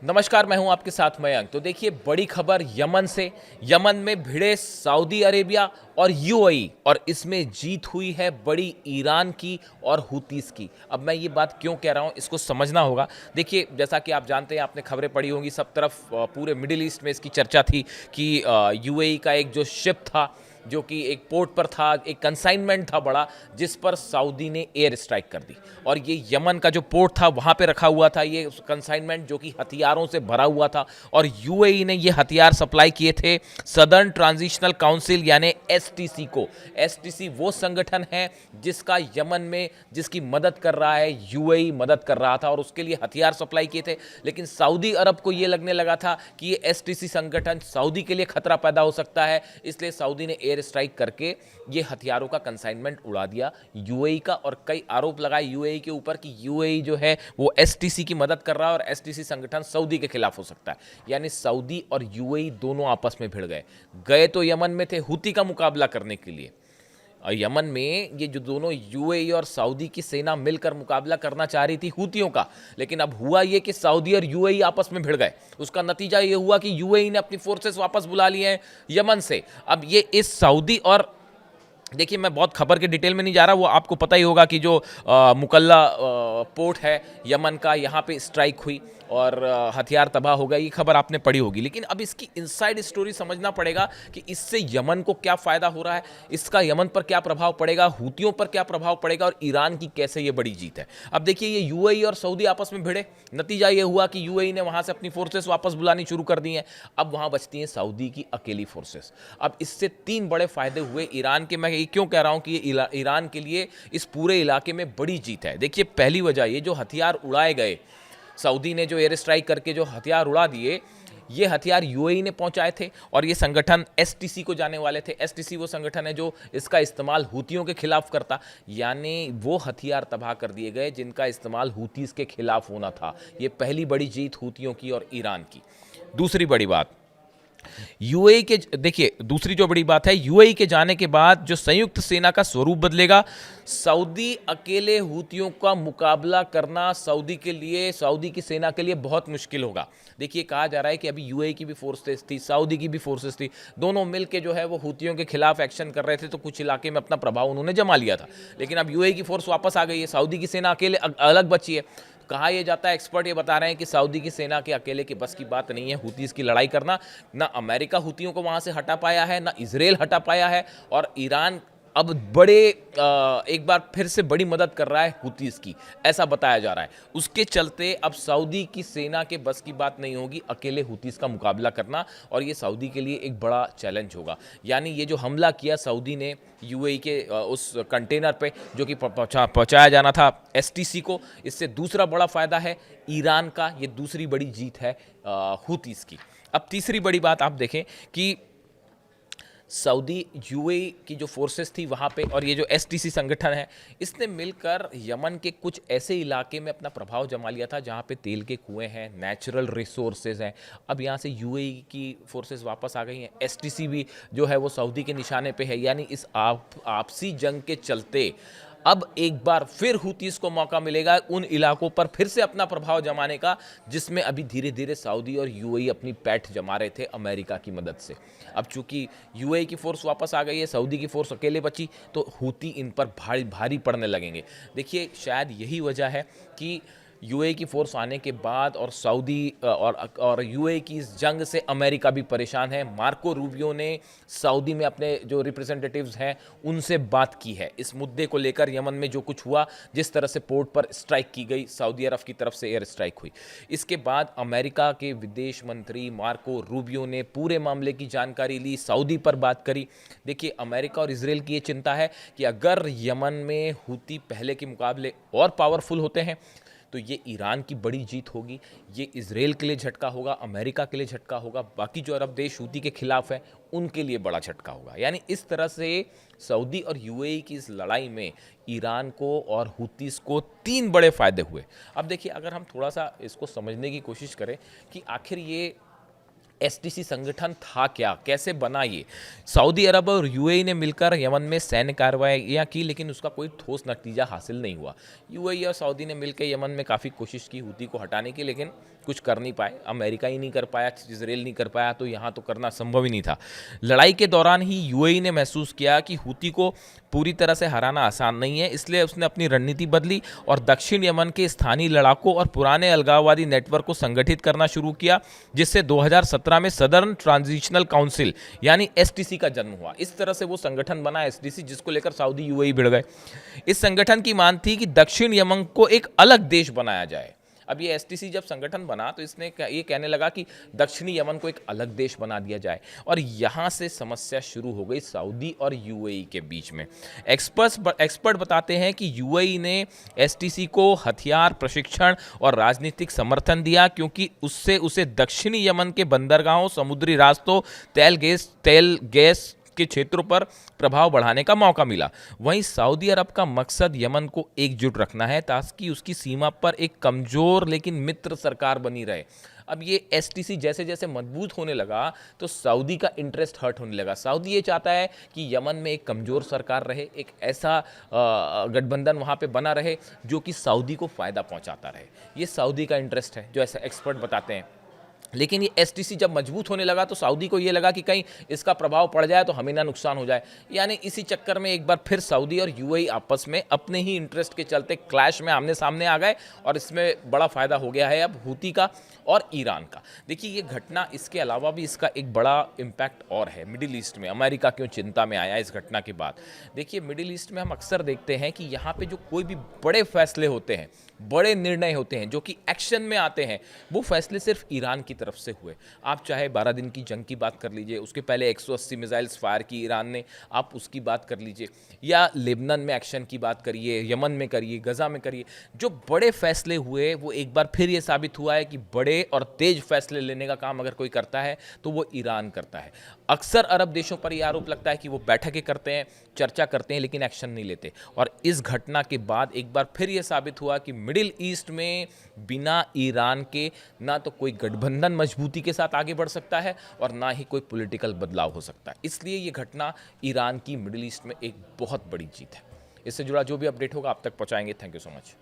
नमस्कार, मैं हूं आपके साथ मयंक। तो देखिए, बड़ी खबर यमन से। यमन में भिड़े सऊदी अरेबिया और यूएई, और इसमें जीत हुई है बड़ी ईरान की और हुतीस की। अब मैं ये बात क्यों कह रहा हूं, इसको समझना होगा। देखिए, जैसा कि आप जानते हैं, आपने खबरें पढ़ी होंगी, सब तरफ पूरे मिडिल ईस्ट में इसकी चर्चा थी कि यूएई का एक जो शिप था, जो कि एक पोर्ट पर था, एक कंसाइनमेंट था बड़ा, जिस पर सऊदी ने एयर स्ट्राइक कर दी। और ये यमन का जो पोर्ट था, वहाँ पे रखा हुआ था ये कंसाइनमेंट, जो कि हथियारों से भरा हुआ था। और यूएई ने ये हथियार सप्लाई किए थे सदर्न ट्रांजिशनल काउंसिल यानी एसटीसी को। एसटीसी वो संगठन है जिसका यमन में, जिसकी मदद कर रहा है यूएई, मदद कर रहा था, और उसके लिए हथियार सप्लाई किए थे। लेकिन सऊदी अरब को ये लगने लगा था कि ये एसटीसी संगठन सऊदी के लिए खतरा पैदा हो सकता है, इसलिए सऊदी ने एयर स्ट्राइक करके ये हथियारों का कंसाइनमेंट उड़ा दिया यूएई का। और कई आरोप लगाए यूएई के ऊपर कि यूएई जो है वो एसटीसी की मदद कर रहा है और एसटीसी संगठन सऊदी के खिलाफ हो सकता है। यानी सऊदी और यूएई दोनों आपस में भिड़ गए। गए तो यमन में थे हुती का मुकाबला करने के लिए। और यमन में ये जो दोनों यूएई और सऊदी की सेना मिलकर मुकाबला करना चाह रही थी हुतियों का। लेकिन अब हुआ ये कि सऊदी और यूएई आपस में भिड़ गए। उसका नतीजा ये हुआ कि यूएई ने अपनी फोर्सेस वापस बुला लिए हैं यमन से। अब ये इस सऊदी और, देखिए, मैं बहुत खबर के डिटेल में नहीं जा रहा, वो आपको पता ही होगा कि जो मुकल्ला पोर्ट है यमन का, यहाँ पे स्ट्राइक हुई और हथियार तबाह हो गया। ये खबर आपने पढ़ी होगी। लेकिन अब इसकी इनसाइड स्टोरी समझना पड़ेगा कि इससे यमन को क्या फ़ायदा हो रहा है, इसका यमन पर क्या प्रभाव पड़ेगा, हुतियों पर क्या प्रभाव पड़ेगा, और ईरान की कैसे ये बड़ी जीत है। अब देखिए, ये यूएई और सऊदी आपस में भिड़े, नतीजा ये हुआ कि यूएई ने वहाँ से अपनी फोर्सेस वापस बुलानी शुरू कर दी हैं। अब वहाँ बचती हैं सऊदी की अकेली फोर्सेस। अब इससे तीन बड़े फायदे हुए ईरान के। मैं ये क्यों कह रहा हूँ कि ये ईरान के लिए इस पूरे इलाके में बड़ी जीत है। देखिए, पहली वजह, ये जो हथियार उड़ाए गए, सऊदी ने जो एयर स्ट्राइक करके जो हथियार उड़ा दिए, ये हथियार यूएई ने पहुंचाए थे। और ये संगठन एसटीसी को जाने वाले थे। एसटीसी वो संगठन है जो इसका इस्तेमाल हुतियों के खिलाफ करता। यानी वो हथियार तबाह कर दिए गए जिनका इस्तेमाल हुतीस के खिलाफ होना था। ये पहली बड़ी जीत हुतियों की और ईरान की। दूसरी बड़ी बात, यूएई के, देखिए, दूसरी जो बड़ी बात है, यूएई के जाने के बाद जो संयुक्त सेना का स्वरूप बदलेगा। सऊदी अकेले हुतियों का मुकाबला करना सऊदी के लिए, सऊदी की सेना के लिए बहुत मुश्किल होगा। देखिए, कहा जा रहा है कि अभी यूएई की भी फोर्सेस थी, सऊदी की भी फोर्सेस थी, दोनों मिलके जो है वो हुतियों के खिलाफ एक्शन कर रहे थे। तो कुछ इलाके में अपना प्रभाव उन्होंने जमा लिया था। लेकिन अब यूएई की फोर्स वापस आ गई है, सऊदी की सेना अकेले अलग बची है। कहा यह जाता है, एक्सपर्ट ये बता रहे हैं कि सऊदी की सेना के अकेले की बस की बात नहीं है हुतीस की लड़ाई करना। ना अमेरिका हुतियों को वहां से हटा पाया है, ना इजराइल हटा पाया है, और ईरान अब एक बार फिर से बड़ी मदद कर रहा है हुतीस की, ऐसा बताया जा रहा है। उसके चलते अब सऊदी की सेना के बस की बात नहीं होगी अकेले हुतीस का मुकाबला करना, और ये सऊदी के लिए एक बड़ा चैलेंज होगा। यानी ये जो हमला किया सऊदी ने यूएई के उस कंटेनर पे जो कि पहुंचाया जाना था एसटीसी को, इससे दूसरा बड़ा फायदा है ईरान का। ये दूसरी बड़ी जीत है हुतीस की। अब तीसरी बड़ी बात आप देखें कि सऊदी, यूएई की जो फोर्सेस थी वहाँ पे, और ये जो एसटीसी संगठन है, इसने मिलकर यमन के कुछ ऐसे इलाके में अपना प्रभाव जमा लिया था जहाँ पे तेल के कुएं हैं, नेचुरल रिसोर्सेज हैं। अब यहाँ से यूएई की फोर्सेस वापस आ गई हैं। एसटीसी भी जो है वो सऊदी के निशाने पे है। यानी इस आपसी जंग के चलते अब एक बार फिर हुतीस को मौका मिलेगा उन इलाकों पर फिर से अपना प्रभाव जमाने का, जिसमें अभी धीरे धीरे सऊदी और यूएई अपनी पैठ जमा रहे थे अमेरिका की मदद से। अब चूंकि यूएई की फोर्स वापस आ गई है, सऊदी की फोर्स अकेले बची, तो हुती इन पर भारी भारी पड़ने लगेंगे। देखिए, शायद यही वजह है कि यूएई की फोर्स आने के बाद और सऊदी और यूएई की इस जंग से अमेरिका भी परेशान है। मार्को रूबियो ने सऊदी में अपने जो रिप्रेजेंटेटिव्स हैं उनसे बात की है इस मुद्दे को लेकर। यमन में जो कुछ हुआ, जिस तरह से पोर्ट पर स्ट्राइक की गई, सऊदी अरब की तरफ से एयर स्ट्राइक हुई, इसके बाद अमेरिका के विदेश मंत्री मार्को रूबियो ने पूरे मामले की जानकारी ली, सऊदी पर बात करी। देखिए, अमेरिका और इसराइल की ये चिंता है कि अगर यमन में हुती पहले के मुकाबले और पावरफुल होते हैं तो ये ईरान की बड़ी जीत होगी। ये इजराइल के लिए झटका होगा, अमेरिका के लिए झटका होगा, बाकी जो अरब देश हूती के खिलाफ है उनके लिए बड़ा झटका होगा। यानी इस तरह से सऊदी और यूएई की इस लड़ाई में ईरान को और हुतीस को तीन बड़े फायदे हुए। अब देखिए, अगर हम थोड़ा सा इसको समझने की कोशिश करें कि आखिर ये एसटीसी संगठन था क्या, कैसे बना ये। सऊदी अरब और यूएई ने मिलकर यमन में सैन्य कार्रवाइयाँ की, लेकिन उसका कोई ठोस नतीजा हासिल नहीं हुआ। यूएई और सऊदी ने मिलकर यमन में काफ़ी कोशिश की हुती को हटाने की, लेकिन कुछ कर नहीं पाए, अमेरिका ही नहीं कर पाया, इजराइल नहीं कर पाया, तो यहाँ तो करना संभव ही नहीं था। लड़ाई के दौरान ही यूएई ने महसूस किया कि हूती को पूरी तरह से हराना आसान नहीं है, इसलिए उसने अपनी रणनीति बदली और दक्षिण यमन के स्थानीय लड़ाकों और पुराने अलगाववादी नेटवर्क को संगठित करना शुरू किया, जिससे 2017 में सदर्न ट्रांजिशनल काउंसिल यानी एसटीसी का जन्म हुआ। इस तरह से वो संगठन बना एसटीसी, जिसको लेकर सऊदी यूएई भिड़ गए। इस संगठन की मांग थी कि दक्षिण यमन को एक अलग देश बनाया जाए। अब ये एसटीसी जब संगठन बना तो इसने ये कहने लगा कि दक्षिणी यमन को एक अलग देश बना दिया जाए, और यहाँ से समस्या शुरू हो गई सऊदी और यूएई के बीच में। एक्सपर्ट बताते हैं कि यूएई ने एसटीसी को हथियार, प्रशिक्षण और राजनीतिक समर्थन दिया, क्योंकि उससे उसे दक्षिणी यमन के बंदरगाहों, समुद्री रास्तों, तेल गैस के क्षेत्रों पर प्रभाव बढ़ाने का मौका मिला। वहीं सऊदी अरब का मकसद यमन को एकजुट रखना है, ताकि उसकी सीमा पर एक कमजोर लेकिन मित्र सरकार बनी रहे। अब ये एसटीसी जैसे जैसे मजबूत होने लगा तो सऊदी का इंटरेस्ट हर्ट होने लगा। सऊदी ये चाहता है कि यमन में एक कमजोर सरकार रहे, एक ऐसा गठबंधन वहाँ पे बना रहे जो कि सऊदी को फ़ायदा पहुँचाता रहे। ये सऊदी का इंटरेस्ट है, जो ऐसा एक्सपर्ट बताते हैं। लेकिन ये एसटीसी जब मजबूत होने लगा तो सऊदी को ये लगा कि कहीं इसका प्रभाव पड़ जाए तो हमें ना नुकसान हो जाए। यानी इसी चक्कर में एक बार फिर सऊदी और यूएई आपस में अपने ही इंटरेस्ट के चलते क्लैश में आमने सामने आ गए, और इसमें बड़ा फायदा हो गया है अब हूती का और ईरान का। देखिए ये घटना, इसके अलावा भी इसका एक बड़ा इम्पैक्ट और है मिडिल ईस्ट में। अमेरिका क्यों चिंता में आया इस घटना के बाद? देखिए मिडिल ईस्ट में हम अक्सर देखते हैं कि यहाँ पे जो कोई भी बड़े फैसले होते हैं, बड़े निर्णय होते हैं जो कि एक्शन में आते हैं, वो फैसले सिर्फ ईरान की तरफ से हुए। आप चाहे 12 दिन की जंग की बात कर लीजिए, उसके पहले 180 मिसाइल्स फायर की ईरान ने, आप उसकी बात कर लीजिए, या लेबनान में एक्शन की बात करिए, यमन में करिए, गजा में करिए। जो बड़े फैसले हुए वो एक बार फिर ये साबित हुआ है कि बड़े और तेज फैसले लेने का काम अगर कोई करता है तो वो ईरान करता है। अक्सर अरब देशों पर यह आरोप लगता है कि वो बैठकें करते हैं, चर्चा करते हैं, लेकिन एक्शन नहीं लेते। और इस घटना के बाद एक बार फिर यह साबित हुआ कि मिडिल ईस्ट में बिना ईरान के ना तो कोई गठबंधन मजबूती के साथ आगे बढ़ सकता है और ना ही कोई पॉलिटिकल बदलाव हो सकता है। इसलिए ये घटना ईरान की मिडिल ईस्ट में एक बहुत बड़ी जीत है। इससे जुड़ा जो भी अपडेट होगा आप तक पहुंचाएंगे। Thank you so much.